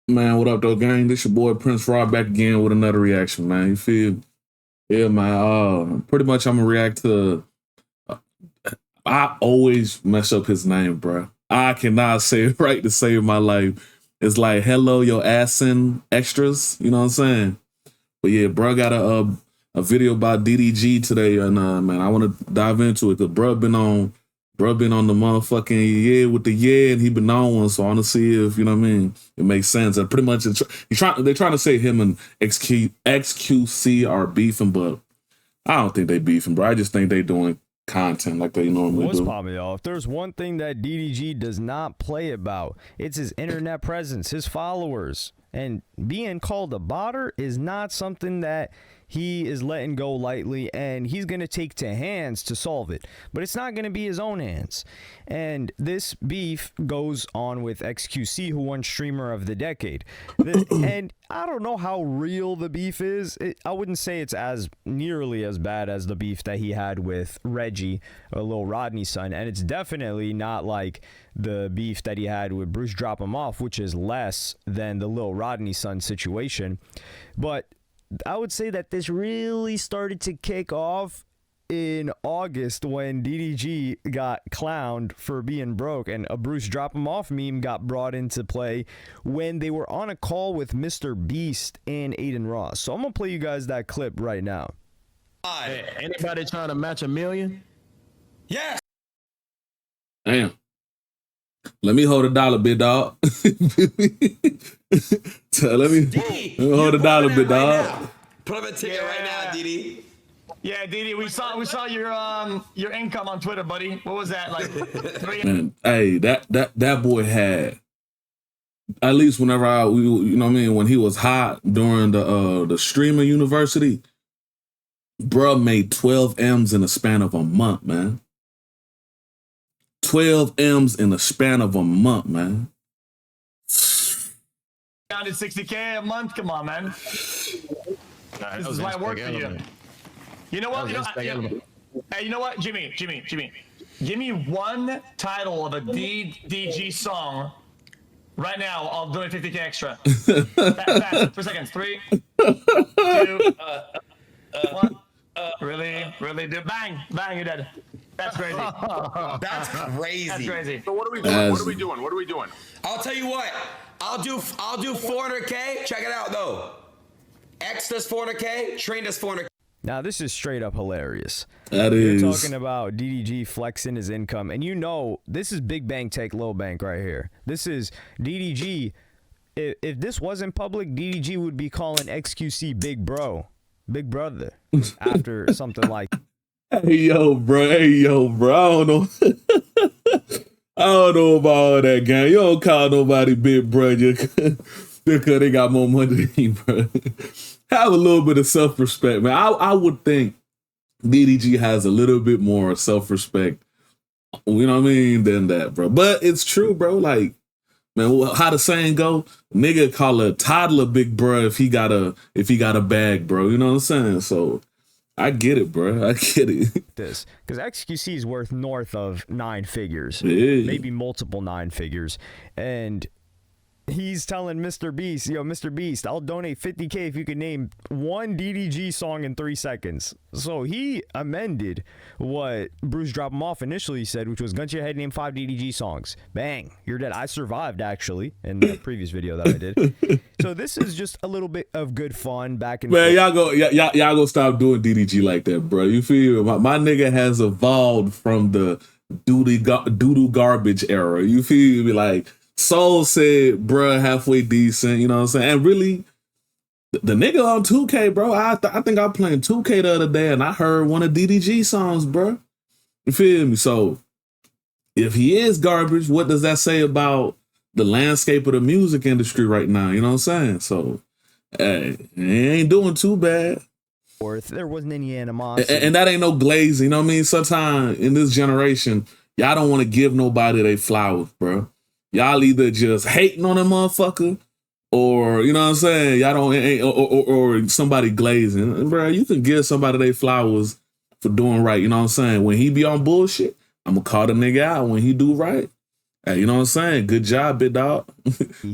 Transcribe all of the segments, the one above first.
Man, what up, though, gang? This your boy Prince Rob back again with another reaction, man. You feel? Yeah, man. Pretty much I'm gonna react to. Uh, I always mess up his name, bro. I cannot say it right to save my life. It's like hello, your ass in extras. You know what I'm saying? But yeah, bro, got a video about DDG today, and man, I want to dive into it. Cause bro been on the motherfucking with the and he been on one, so I want to see if you know what I mean. It makes sense. And pretty much, they're trying to say him and XQC are beefing, but I don't think they beefing, bro. I just think they doing content like they normally What's do. popping, y'all? If there's one thing that DDG does not play about, it's his internet presence, his followers. And being called a botter is not something that he is letting go lightly, and he's going to take to hands to solve it. But it's not going to be his own hands. And this beef goes on with XQC, who won Streamer of the Decade. And I don't know how real the beef is. I wouldn't say it's as nearly as bad as the beef that he had with Reggie, or Lil Rodney's son. And it's definitely not like the beef that he had with Bruce Drop Him Off, which is less than the Lil Rodney son situation. But I would say that this really started to kick off in August when DDG got clowned for being broke, and a Bruce Drop Him Off meme got brought into play when they were on a call with Mr. Beast and Aiden Ross. So I'm gonna play you guys that clip right now. Hey, anybody trying to match $1 million? Yes. Damn. Let me hold a dollar, big dog. let me hold a dollar, big dog. Put up a ticket right now, DD. Yeah, DD, we saw your income on Twitter, buddy. What was that like? Man, hey, that boy had, at least whenever you know what I mean, when he was hot during the streamer university, bruh made 12 M's in the span of a month, man. 12 M's in the span of a month, man. Down to 60K a month. Come on, man. This is why I work for you. You know what? Hey, you know what? Jimmy. Give me one title of a DDG song right now. I'll donate 50K extra. Fast. 3 seconds. 3, 2, 1. Really do. Bang, you're dead. That's crazy. That's crazy. That's crazy. So what are we doing? What are we doing? I'll tell you what. I'll do 400K. Check it out though. X does 400K. Train does 400K. Now this is straight up hilarious. That You're is talking about DDG flexing his income, and you know this is big bank take low bank right here. This is DDG. If this wasn't public, DDG would be calling XQC big brother after something like. Hey yo, bro. I don't know. I don't know about all that, gang. You don't call nobody big brother because they got more money than you, bro. Have a little bit of self-respect, man. I would think DDG has a little bit more self-respect, you know what I mean, than that, bro. But it's true, bro. Like, man, how the saying go? Nigga call a toddler big bro if he got a bag, bro. You know what I'm saying? So I get it, bro. I get it. This because XQC is worth north of 9 figures, Yeah. maybe multiple 9 figures, and he's telling Mr. Beast, yo, Mr. Beast, I'll donate 50K if you can name one DDG song in 3 seconds. So he amended what Bruce Drop Him Off initially said, which was gun to your head, name 5 DDG songs. Bang, you're dead. I survived, actually, in the previous video that I did. So this is just a little bit of good fun back in. Man, y'all go stop doing DDG like that, bro. You feel me? My nigga has evolved from the doodoo garbage era. You feel me? Like, Soul said, bruh, halfway decent, you know what I'm saying? And really, the nigga on 2K, bro, I think I playing 2K the other day and I heard one of DDG songs, bro. You feel me? So, if he is garbage, what does that say about the landscape of the music industry right now? You know what I'm saying? So, hey, he ain't doing too bad. There wasn't any animosity. And that ain't no glazing, you know what I mean? Sometimes in this generation, y'all don't want to give nobody their flowers, bro. Y'all either just hating on a motherfucker, or you know what I'm saying. Y'all don't, or somebody glazing, bro. You can give somebody their flowers for doing right. You know what I'm saying. When he be on bullshit, I'm gonna call the nigga out. When he do right, Hey, you know what I'm saying? Good job, big dog.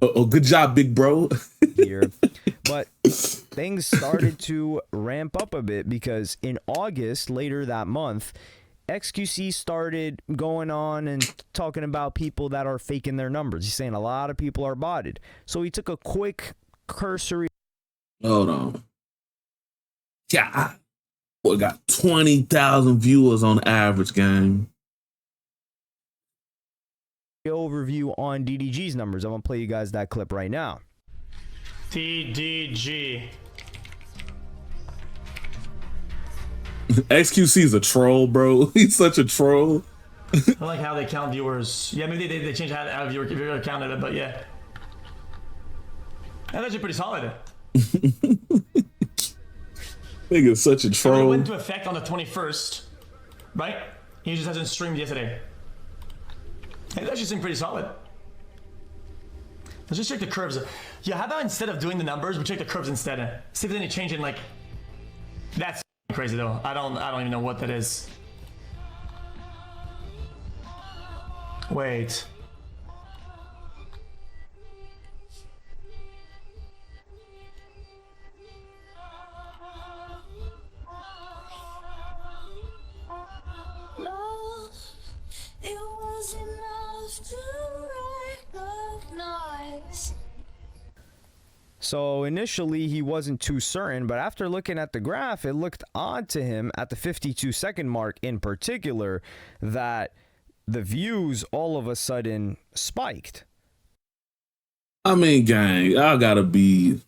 Oh, good job, big bro. Here. But things started to ramp up a bit because in August, later that month, XQC started going on and talking about people that are faking their numbers. He's saying a lot of people are botted. So he took a quick cursory. Hold on. Yeah. Boy, got 20,000 viewers on average, gang. Overview on DDG's numbers. I'm going to play you guys that clip right now. DDG. XQC is a troll, bro. He's such a troll. I like how they count viewers. Yeah, maybe they changed how viewer counted it, but yeah. That's actually pretty solid. Nigga's such a troll. It went into effect on the 21st, right? He just hasn't streamed yesterday. It actually seemed pretty solid. Let's just check the curves. Yeah, how about instead of doing the numbers, we check the curves instead? See if there's any change in like. That's crazy though. I don't even know what that is. Wait. So initially he wasn't too certain, but after looking at the graph, it looked odd to him at the 52-second mark in particular that the views all of a sudden spiked. I mean, gang, I gotta be.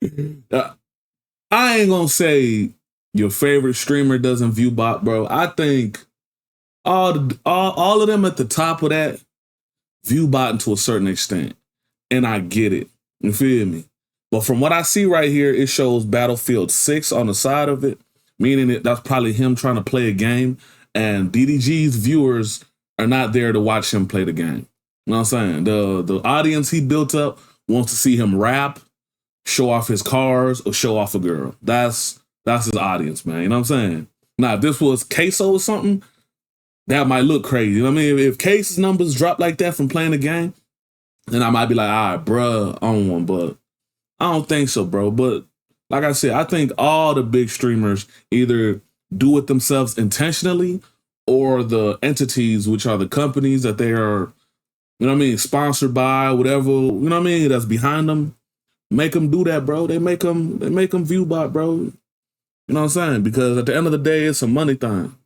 I ain't gonna say your favorite streamer doesn't view bot, bro. I think all of them at the top of that view bot to a certain extent, and I get it. You feel me? But from what I see right here, it shows Battlefield 6 on the side of it, meaning that's probably him trying to play a game, and DDG's viewers are not there to watch him play the game. You know what I'm saying? The audience he built up wants to see him rap, show off his cars, or show off a girl. That's his audience, man. You know what I'm saying? Now, if this was Queso or something, that might look crazy. You know what I mean? If Case's numbers drop like that from playing the game, then I might be like, all right, bruh, on one. But I don't think so, bro. But like I said, I think all the big streamers either do it themselves intentionally or the entities, which are the companies that they are, you know what I mean, sponsored by, whatever, you know what I mean, that's behind them, make them do that, bro. They make them view bot, bro. You know what I'm saying? Because at the end of the day, it's a money thing.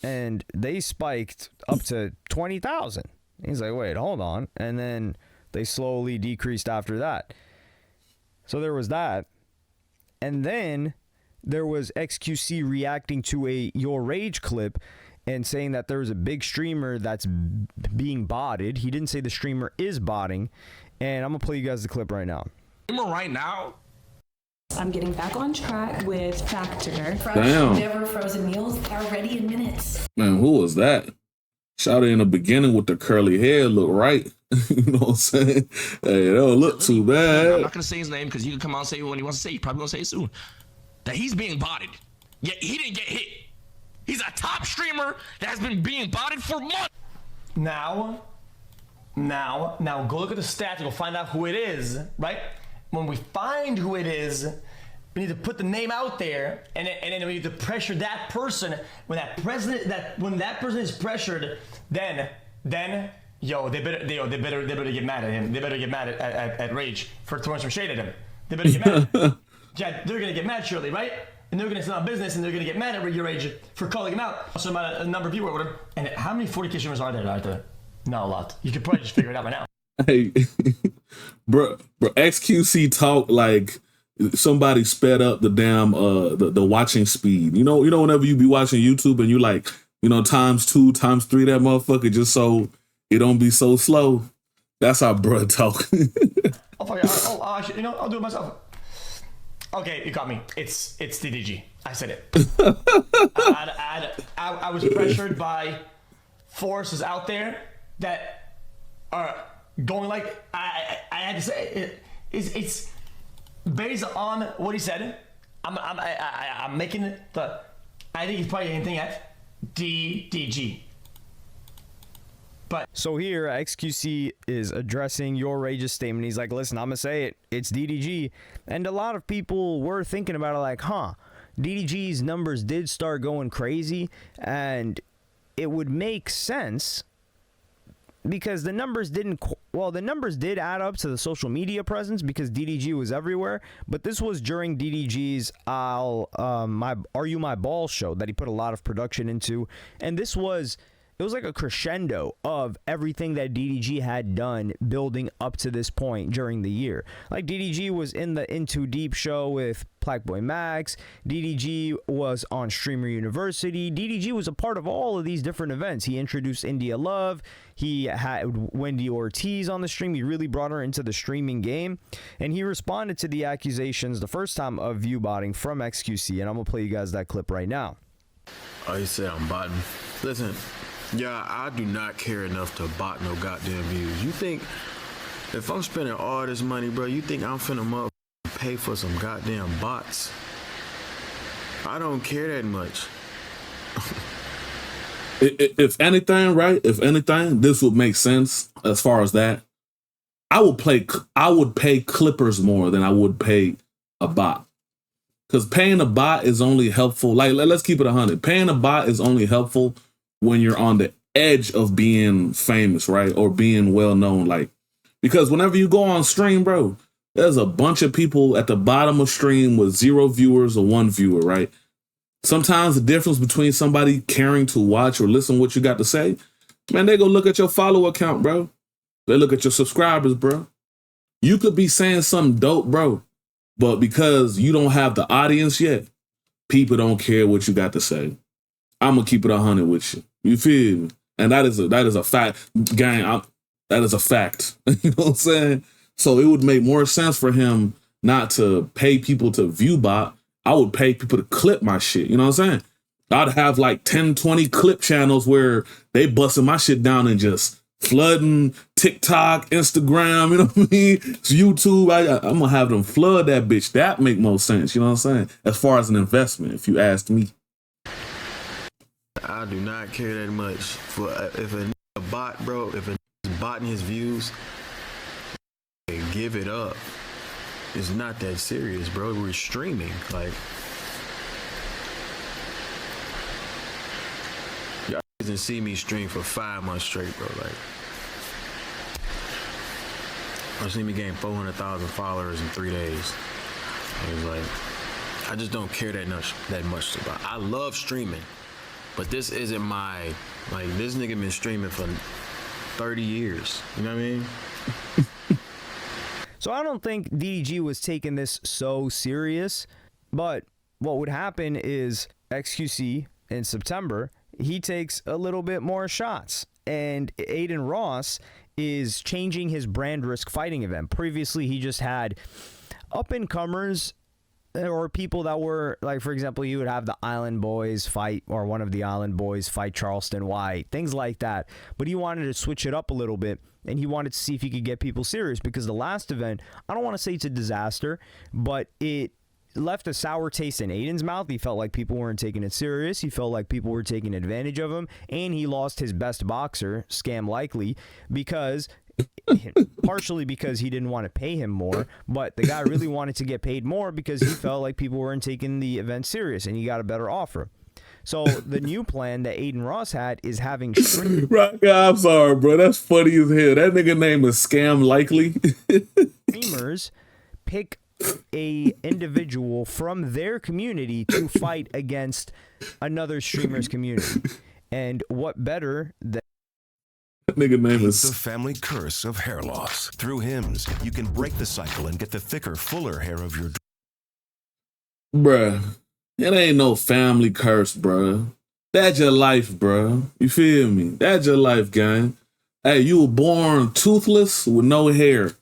And they spiked up to 20,000. He's like, wait, hold on. And then they slowly decreased after that. So there was that. And then there was XQC reacting to a Your Rage clip and saying that there was a big streamer that's being botted. He didn't say the streamer is botting. And I'm going to play you guys the clip right now. Right now? I'm getting back on track with Factor. Fresh, damn. Never frozen meals are ready in minutes. Man, who was that? Shouted in the beginning with the curly hair, look right. You know what I'm saying? Hey, it don't look too bad. I'm not going to say his name because he can come out and say it when he wants to say it. He's probably going to say it soon. That he's being botted. Yet he didn't get hit. He's a top streamer that has been being botted for months. Now, go look at the stats. You'll find out who it is, right? When we find who it is, we need to put the name out there, and then we need to pressure that person. When that person is pressured, then yo, they better get mad at him. They better get mad at Rage for throwing some shade at him. They better get mad. Yeah, they're gonna get mad surely, right? And they're gonna sell on business, and they're gonna get mad at your Rage for calling him out. Also about a number of viewers or whatever. And how many 40K streamers are there out there? Not a lot. You could probably just figure it out right now. Hey, bro, XQC talk like somebody sped up the damn the watching speed. You know, whenever you be watching YouTube and you like, you know, times 2, times 3 that motherfucker just so it don't be so slow. That's how bruh talk. Oh fuck it. I'll do it myself. Okay, you got me. It's DDG. I said it. I was pressured by forces out there that are going like I had to say it's based on what he said. I'm making the. I think he's probably hinting at DDG. But So here, XQC is addressing your outrageous statement. He's like, listen, I'm going to say it. It's DDG. And a lot of people were thinking about it like, DDG's numbers did start going crazy. And it would make sense because the numbers the numbers did add up to the social media presence because DDG was everywhere. But this was during DDG's Are You My Ball show that he put a lot of production into. And it was like a crescendo of everything that DDG had done building up to this point during the year. Like DDG was in the Into Deep show with Blackboy Max. DDG was on Streamer University. DDG was a part of all of these different events. He introduced India Love. He had Wendy Ortiz on the stream. He really brought her into the streaming game. And he responded to the accusations the first time of view botting from XQC. And I'm going to play you guys that clip right now. Oh, you say I'm botting. Listen. Yeah, I do not care enough to bot no goddamn views. You think if I'm spending all this money, bro, you think I'm finna pay for some goddamn bots? I don't care that much. If anything, right? If anything, this would make sense as far as that. I would pay clippers more than I would pay a bot. Because paying a bot is only helpful. Like, let's keep it 100. Paying a bot is only helpful when you're on the edge of being famous, right? Or being well known. Like, because whenever you go on stream, bro, there's a bunch of people at the bottom of stream with 0 viewers or 1 viewer, right? Sometimes the difference between somebody caring to watch or listen to what you got to say, man, they go look at your follower count, bro. They look at your subscribers, bro. You could be saying something dope, bro, but because you don't have the audience yet, people don't care what you got to say. I'm gonna keep it 100 with you. You feel me? And that is a fact, gang. That is a fact. You know what I'm saying? So it would make more sense for him not to pay people to view bot. I would pay people to clip my shit. You know what I'm saying? I'd have like 10, 20 clip channels where they busting my shit down and just flooding TikTok, Instagram, you know what I mean? YouTube. I'm gonna have them flood that bitch. That make more sense. You know what I'm saying? As far as an investment, if you asked me. I do not care that much for if a bot, bro. If a botting his views, give it up. It's not that serious, bro. We're streaming, like. Y'all didn't see me stream for 5 months straight, bro. Like, I seen me gain 400,000 followers in 3 days. I was like, I just don't care that much about. I love streaming. But this isn't my, like, this nigga been streaming for 30 years. You know what I mean? So I don't think DDG was taking this so serious, but what would happen is XQC in September, he takes a little bit more shots. And Aiden Ross is changing his brand risk fighting event. Previously, he just had up-and-comers or people that were, like, for example, you would have the Island Boys fight, or one of the Island Boys fight Charleston White, things like that. But he wanted to switch it up a little bit, and he wanted to see if he could get people serious, because the last event, I don't want to say it's a disaster, but it left a sour taste in Aiden's mouth. He felt like people weren't taking it serious. He felt like people were taking advantage of him, and he lost his best boxer, Scam Likely, because partially because he didn't want to pay him more, but the guy really wanted to get paid more because he felt like people weren't taking the event serious, and he got a better offer. So the new plan that Aiden Ross had is having right, I'm sorry, bro. That's funny as hell. That nigga name is Scam Likely. Streamers pick a individual from their community to fight against another streamer's community. And what better than that nigga name is the family curse of hair loss. Through hymns, you can break the cycle and get the thicker, fuller hair of your bruh. It ain't no family curse, bruh. That's your life, bruh. You feel me? That's your life, gang. Hey, you were born toothless with no hair,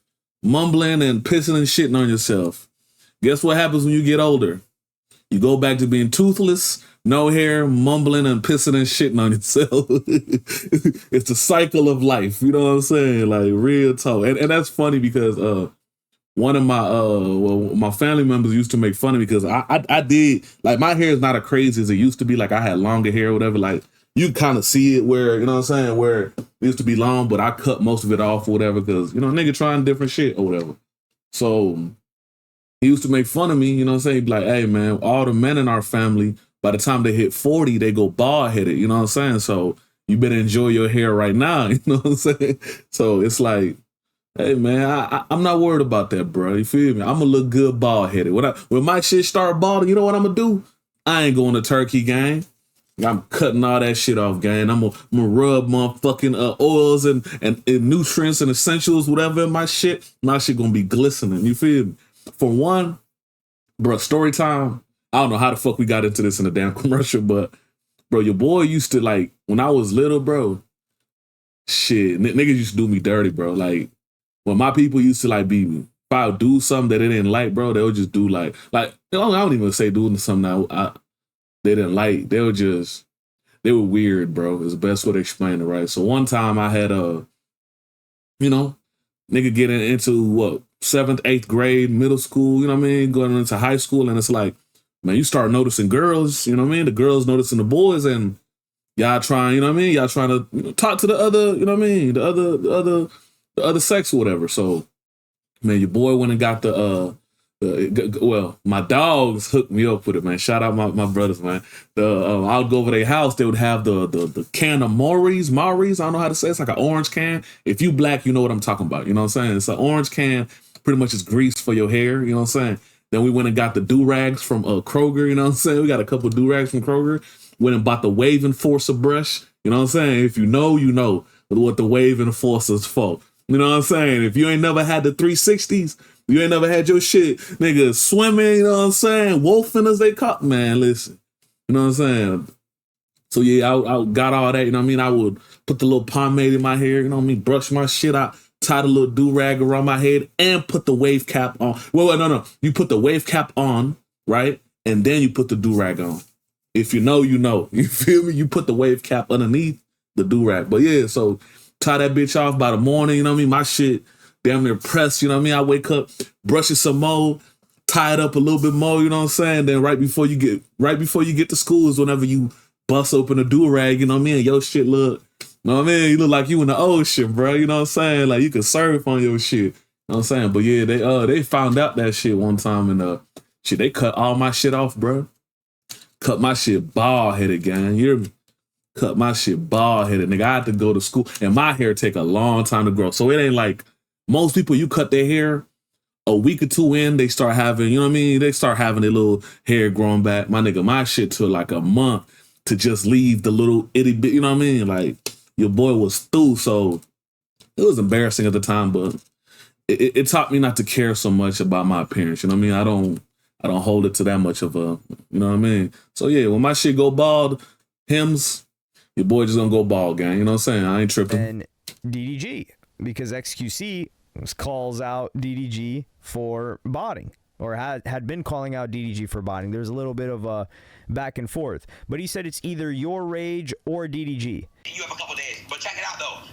mumbling and pissing and shitting on yourself. Guess what happens when you get older? You go back to being toothless, no hair, mumbling and pissing and shitting on yourself. It's the cycle of life. You know what I'm saying? Like, real talk. And that's funny because one of my family members used to make fun of me because I did, like, my hair is not as crazy as it used to be. Like, I had longer hair or whatever. Like, you kind of see it where, you know what I'm saying, where It used to be long, but I cut most of it off or whatever because, you know, nigga trying different shit or whatever. So he used to make fun of me, you know what I'm saying? He'd be like, hey, man, all the men in our family, by the time they hit 40, they go bald-headed, you know what I'm saying? So you better enjoy your hair right now, you know what I'm saying? So it's like, hey, man, I'm not worried about that, bro. You feel me? I'm going to look good bald-headed. When my shit start balding, you know what I'm going to do? I ain't going to turkey, gang. I'm cutting all that shit off, gang. I'm gonna rub motherfucking oils and nutrients and essentials, whatever in my shit. My shit gonna be glistening. You feel me? For one, bro, story time. I don't know how the fuck we got into this in a damn commercial, but bro, your boy used to, like, when I was little, bro, shit, niggas used to do me dirty, bro. Like, when my people used to, like, beat me, if I would do something that they didn't like, bro, they would just do like, I don't even say doing something they didn't like. They were weird, bro. Is the best way to explain it, right? So one time I had nigga getting into what, 7th, 8th grade, middle school, you know what I mean? Going into high school, and it's like, man, you start noticing girls, you know what I mean? The girls noticing the boys, and y'all trying, you know what I mean? Y'all trying to talk to the other, you know what I mean? The other sex or whatever. So, man, your boy went and got my dogs hooked me up with it, man. Shout out my brothers, man. I would go over their house. They would have the can of Maury's. I don't know how to say it. It's like an orange can. If you black, you know what I'm talking about. You know what I'm saying? It's an orange can. Pretty much is grease for your hair. You know what I'm saying? Then we went and got the do-rags from Kroger. You know what I'm saying? We got a couple of do-rags from Kroger. Went and bought the Wave Enforcer brush. You know what I'm saying? If you know, you know what the Wave Enforcer's for. You know what I'm saying? If you ain't never had the 360s, you ain't never had your shit, nigga, swimming, you know what I'm saying? Wolfing as they call, man, listen. You know what I'm saying? So yeah, I got all that, you know what I mean? I would put the little pomade in my hair, you know what I mean? Brush my shit out, tie the little do-rag around my head, and put the wave cap on. Well, no. You put the wave cap on, right? And then you put the do-rag on. If you know, you know. You feel me? You put the wave cap underneath the do-rag. But yeah, so tie that bitch off by the morning, you know what I mean? My shit damn near pressed, you know what I mean? I wake up, brush it some more, tie it up a little bit more, you know what I'm saying? Then right before you get to school is whenever you bust open a do-rag, you know what I mean? Your shit look, you know what I mean? You look like you in the ocean, bro, you know what I'm saying? Like you can surf on your shit, you know what I'm saying? But yeah, they found out that shit one time, and shit, they cut all my shit off, bro. Cut my shit bald-headed, gang, you hear me? Cut my shit bald-headed, nigga. I had to go to school, and my hair take a long time to grow, so it ain't like most people, you cut their hair a week or two in, they start having, you know what I mean? They start having their little hair growing back. My nigga, my shit took like a month to just leave the little itty bit, you know what I mean? Like, your boy was through, so it was embarrassing at the time, but it taught me not to care so much about my appearance, you know what I mean? I don't hold it to that much of a, you know what I mean? So yeah, when my shit go bald, Hims, your boy just gonna go bald, gang, you know what I'm saying? I ain't tripping. And DDG. Because XQC calls out DDG for botting, or had been calling out DDG for botting. There's a little bit of a back and forth, but he said it's either your rage or DDG. You have a couple days, but check it out though.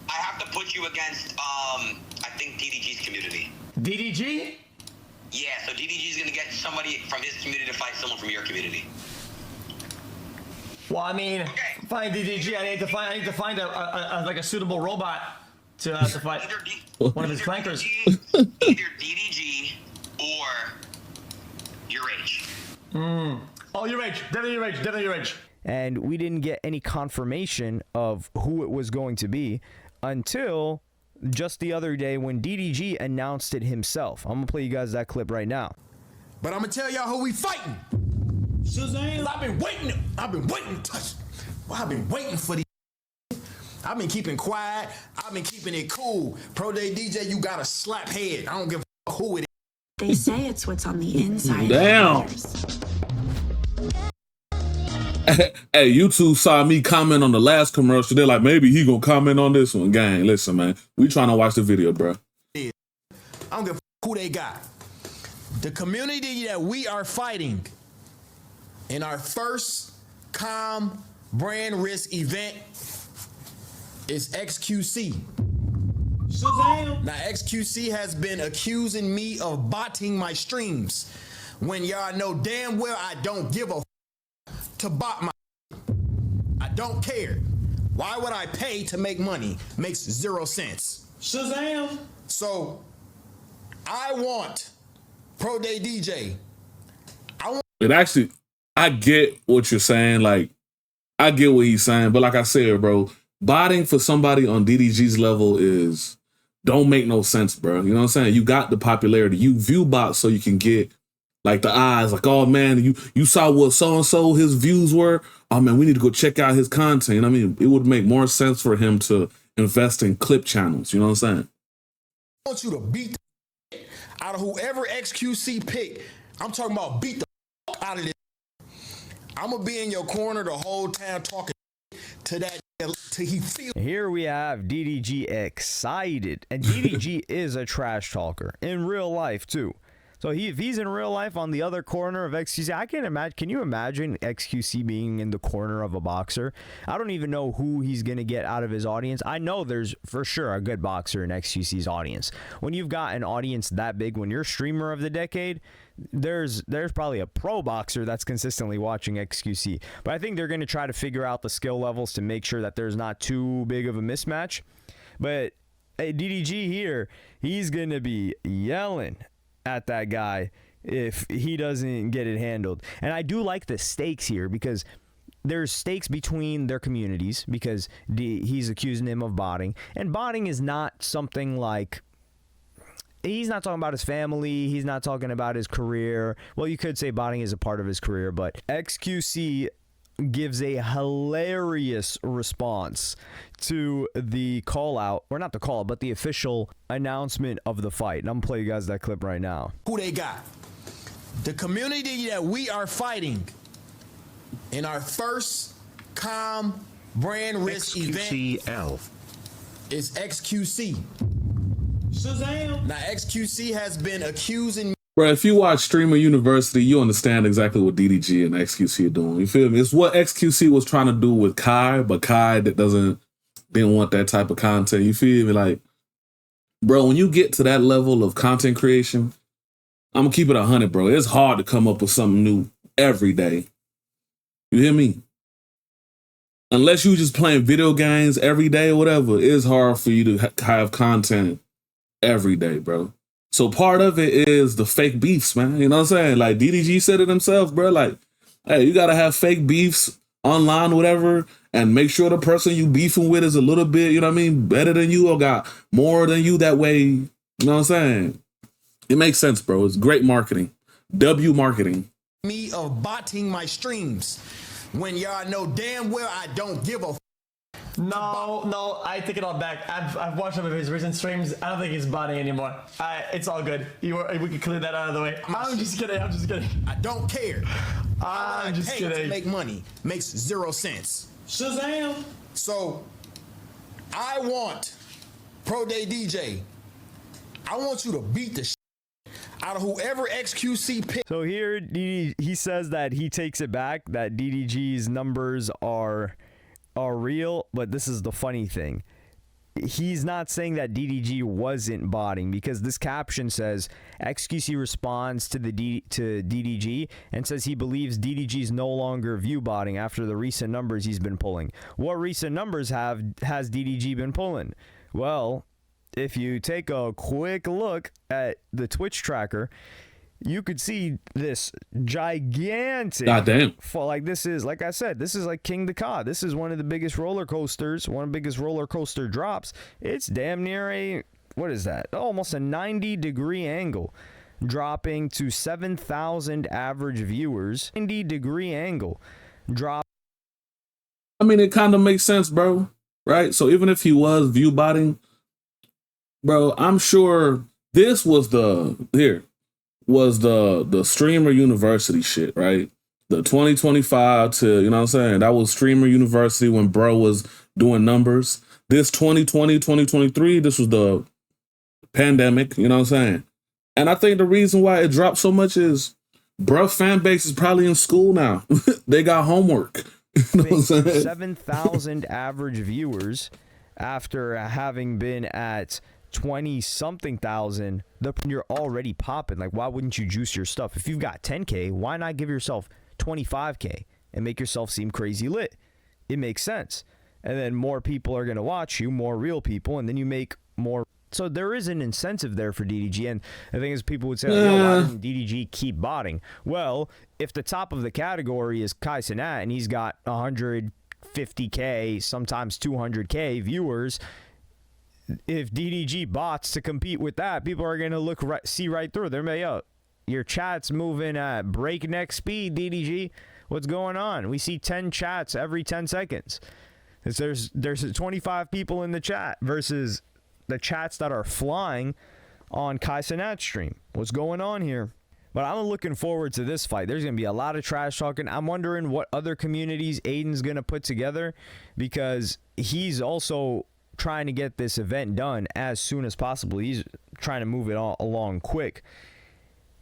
I have to put you against, I think DDG's community. DDG? Yeah, so DDG's gonna get somebody from his community to fight someone from your community. Well, I mean, find DDG. I need to find a suitable robot to fight one of his flankers. Either DDG or your rage. Oh, your rage. Definitely your rage. And we didn't get any confirmation of who it was going to be until just the other day when DDG announced it himself. I'm gonna play you guys that clip right now. But I'm gonna tell y'all who we fighting. Shazam, I've been waiting to touch. Well, I've been waiting for these. I've been keeping quiet. I've been keeping it cool. Pro Day DJ, you got a slap head. I don't give a who it is. They say it's what's on the inside. Damn. Hey, YouTube saw me comment on the last commercial. They're like, maybe he gonna comment on this one. Gang, listen, man. We trying to watch the video, bro. I don't give a who they got. The community that we are fighting in our first calm brand risk event is XQC. Shazam. Now, XQC has been accusing me of botting my streams when y'all know damn well I don't give a to bot my. I don't care. Why would I pay to make money? Makes 0 sense. Shazam! So I want Pro Day DJ. It actually, I get what you're saying. Like, I get what he's saying. But like I said, bro, botting for somebody on DDG's level don't make no sense, bro. You know what I'm saying? You got the popularity. You view bots so you can get like the eyes. Like, oh man, you saw what so-and-so his views were. Oh man, we need to go check out his content. I mean, it would make more sense for him to invest in clip channels. You know what I'm saying? I want you to beat the out of whoever XQC pick. I'm talking about beat the out of this. I'm gonna be in your corner the whole time talking to that till he feel. Here we have DDG excited, and DDG is a trash talker in real life too. So if he's in real life on the other corner of XQC, I can imagine. Can you imagine XQC being in the corner of a boxer? I don't even know who he's gonna get out of his audience. I know there's for sure a good boxer in XQC's audience. When you've got an audience that big, when you're streamer of the decade, there's probably a pro boxer that's consistently watching XQC. But I think they're gonna try to figure out the skill levels to make sure that there's not too big of a mismatch. But hey, DDG here, he's gonna be yelling at that guy if he doesn't get it handled. And I do like the stakes here because there's stakes between their communities because he's accusing him of botting. And botting is not something like, he's not talking about his family. He's not talking about his career. Well, you could say botting is a part of his career, but XQC gives a hilarious response to the call out, or not the call, but the official announcement of the fight. And I'm gonna play you guys that clip right now. Who they got? The community that we are fighting in our first calm brand risk event is XQC. Shazam! Now XQC has been accusing. Bro, if you watch Streamer University, you understand exactly what DDG and XQC are doing. You feel me? It's what XQC was trying to do with Kai, but Kai didn't want that type of content. You feel me? Like, bro, when you get to that level of content creation, I'm gonna keep it 100, bro. It's hard to come up with something new every day. You hear me? Unless you just playing video games every day or whatever, it's hard for you to have content every day, bro. So part of it is the fake beefs, man. You know what I'm saying? Like DDG said it himself, bro. Like, hey, you gotta have fake beefs online, whatever, and make sure the person you beefing with is a little bit, you know what I mean, better than you or got more than you. That way, you know what I'm saying? It makes sense, bro. It's great marketing. W marketing. Me of botting my streams when y'all know damn well I don't give a. No, I take it all back. I've watched some of his recent streams. I don't think he's botting anymore. It's all good. We can clear that out of the way. I'm just kidding. I don't care. I'm just kidding. To make money makes 0 sense. Shazam! So I want Pro Day DJ. I want you to beat the out of whoever XQC pick. So here he says that he takes it back, that DDG's numbers are real, but this is the funny thing. He's not saying that DDG wasn't botting because this caption says XQC responds to DDG and says he believes DDG is no longer view botting after the recent numbers he's been pulling. What recent numbers has DDG been pulling? Well, if you take a quick look at the Twitch tracker, you could see this gigantic fall. Like this is, like I said, this is like King the Cod. This is one of the biggest roller coasters, one of the biggest roller coaster drops. It's damn near what is that? Almost a 90-degree angle, dropping to 7,000 average viewers. 90-degree angle drop. I mean, it kind of makes sense, bro. Right? So even if he was view botting, bro, I'm sure this was the Streamer University shit, right? The 2025 to, you know what I'm saying? That was Streamer University when bro was doing numbers. This 2020, 2023, this was the pandemic, you know what I'm saying? And I think the reason why it dropped so much is bro fan base is probably in school now. They got homework. You know what I'm saying? 7,000 average viewers after having been at 20-something thousand, you're already popping. Like, why wouldn't you juice your stuff? If you've got 10K, why not give yourself 25K and make yourself seem crazy lit? It makes sense. and then more people are going to watch you, more real people, and then you make more. So there is an incentive there for DDG, and the thing is, people would say, why didn't DDG keep botting? Well, if the top of the category is Kai Cenat and he's got 150K, sometimes 200K viewers, if DDG bots to compete with that, people are going to see right through. They're like, yo, your chat's moving at breakneck speed, DDG. What's going on? We see 10 chats every 10 seconds. There's 25 people in the chat versus the chats that are flying on Kai Cenat's stream. What's going on here? But I'm looking forward to this fight. There's going to be a lot of trash talking. I'm wondering what other communities Aiden's going to put together, because he's also trying to get this event done as soon as possible. He's trying to move it all along quick.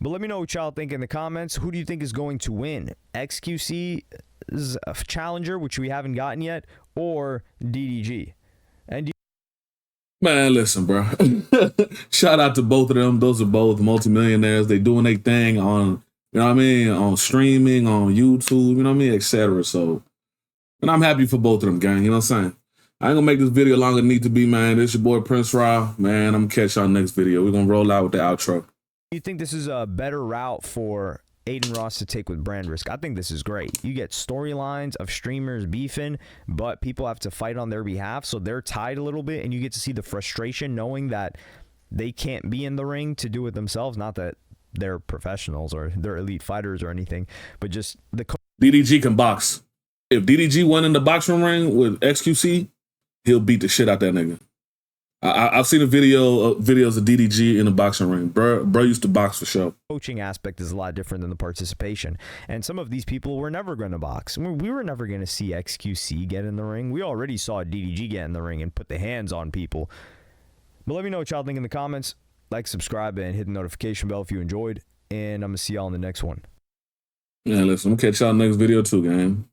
But let me know what y'all think in the comments. Who do you think is going to win? XQC's challenger, which we haven't gotten yet, or DDG? And Man, listen, bro. Shout out to both of them. Those are both multimillionaires. They doing their thing on, you know what I mean, on streaming, on YouTube, you know what I mean, etc. So, and I'm happy for both of them, gang. You know what I'm saying? I ain't gonna make this video longer than it need to be, man. This your boy Prince Ra. Man, I'm gonna catch y'all next video. We're gonna roll out with the outro. You think this is a better route for Aiden Ross to take with brand risk? I think this is great. You get storylines of streamers beefing, but people have to fight on their behalf, so they're tied a little bit, and you get to see the frustration knowing that they can't be in the ring to do it themselves. Not that they're professionals or they're elite fighters or anything, but just the DDG can box. If DDG went in the boxing ring with XQC, he'll beat the shit out that nigga. I've seen videos of DDG in the boxing ring. Bro used to box for sure. Coaching aspect is a lot different than the participation. And some of these people were never going to box. We were never going to see XQC get in the ring. We already saw DDG get in the ring and put the hands on people. But let me know what y'all think in the comments. Like, subscribe, and hit the notification bell if you enjoyed. And I'm going to see y'all in the next one. Yeah, listen, I'm going to catch y'all next video too, gang.